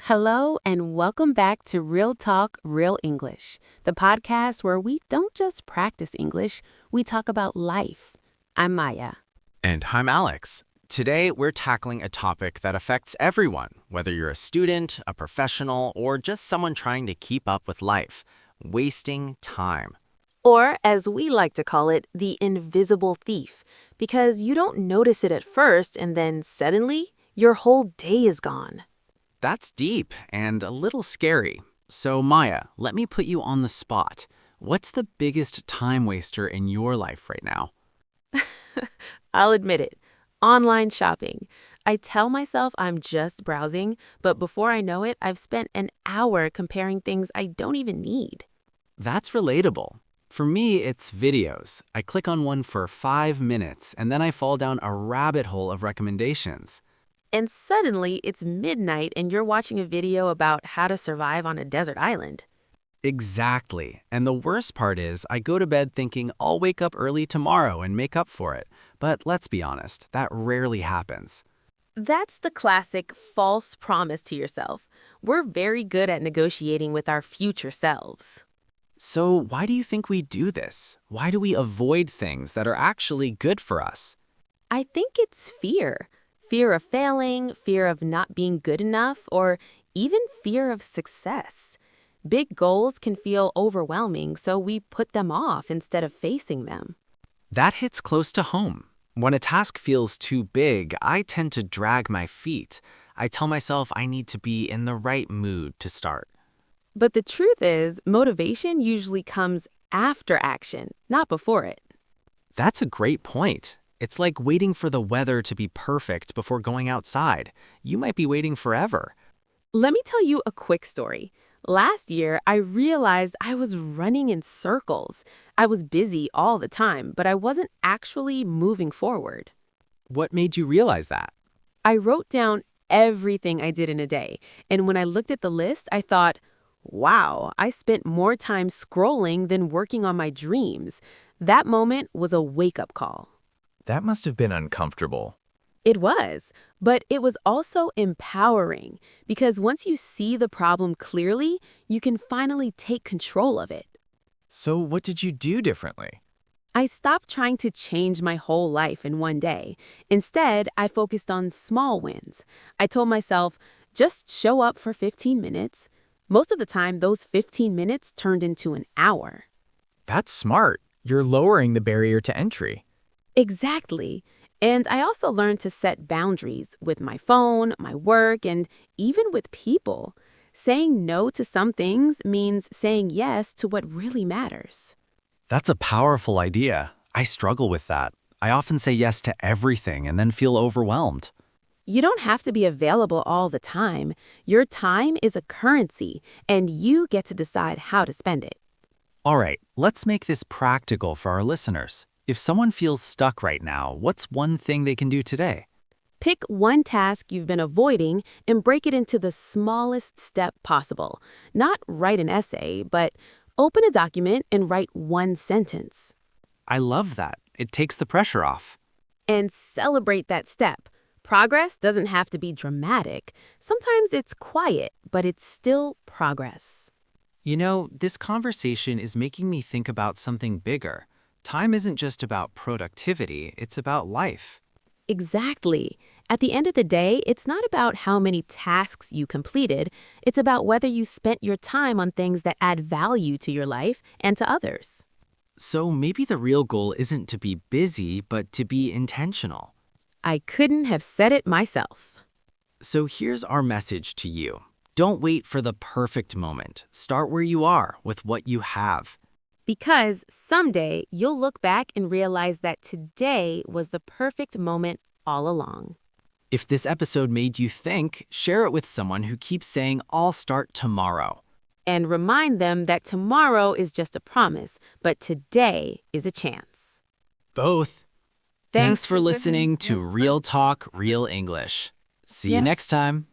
Hello, and welcome back to Real Talk, Real English, the podcast where we don't just practice English, we talk about life. I'm Maya. And I'm Alex. Today, we're tackling a topic that affects everyone, whether you're a student, a professional, or just someone trying to keep up with life: wasting time. Or, as we like to call it, the invisible thief, because you don't notice it at first and then suddenly your whole day is gone. That's deep and a little scary. So, Maya, let me put you on the spot. What's the biggest time waster in your life right now? I'll admit it. Online shopping. I tell myself I'm just browsing, but before I know it, I've spent an hour comparing things I don't even need. That's relatable. For me, it's videos. I click on one for 5 minutes, and then I fall down a rabbit hole of recommendations. And suddenly it's midnight and you're watching a video about how to survive on a desert island. Exactly. And the worst part is, I go to bed thinking I'll wake up early tomorrow and make up for it. But let's be honest, that rarely happens. That's the classic false promise to yourself. We're very good at negotiating with our future selves. So why do you think we do this? Why do we avoid things that are actually good for us? I think it's fear. Fear of failing, fear of not being good enough, or even fear of success. Big goals can feel overwhelming, so we put them off instead of facing them. That hits close to home. When a task feels too big, I tend to drag my feet. I tell myself I need to be in the right mood to start. But the truth is, motivation usually comes after action, not before it. That's a great point. It's like waiting for the weather to be perfect before going outside. You might be waiting forever. Let me tell you a quick story. Last year, I realized I was running in circles. I was busy all the time, but I wasn't actually moving forward. What made you realize that? I wrote down everything I did in a day, and when I looked at the list, I thought, wow, I spent more time scrolling than working on my dreams. That moment was a wake-up call. That must have been uncomfortable. It was, but it was also empowering because once you see the problem clearly, you can finally take control of it. So what did you do differently? I stopped trying to change my whole life in one day. Instead, I focused on small wins. I told myself, just show up for 15 minutes. Most of the time, those 15 minutes turned into an hour. That's smart. You're lowering the barrier to entry. Exactly. And I also learned to set boundaries with my phone, my work, and even with people. Saying no to some things means saying yes to what really matters. That's a powerful idea. I struggle with that. I often say yes to everything and then feel overwhelmed. You don't have to be available all the time. Your time is a currency, and you get to decide how to spend it. All right, let's make this practical for our listeners. If someone feels stuck right now, what's one thing they can do today? Pick one task you've been avoiding and break it into the smallest step possible. Not write an essay, but open a document and write one sentence. I love that. It takes the pressure off. And celebrate that step. Progress doesn't have to be dramatic. Sometimes it's quiet, but it's still progress. You know, this conversation is making me think about something bigger. Time isn't just about productivity, it's about life. Exactly. At the end of the day, it's not about how many tasks you completed. It's about whether you spent your time on things that add value to your life and to others. So maybe the real goal isn't to be busy, but to be intentional. I couldn't have said it myself. So here's our message to you. Don't wait for the perfect moment. Start where you are with what you have. Because someday you'll look back and realize that today was the perfect moment all along. If this episode made you think, share it with someone who keeps saying, I'll start tomorrow. And remind them that tomorrow is just a promise, but today is a chance. Both. Thanks for listening to Real Talk, Real English. See you next time.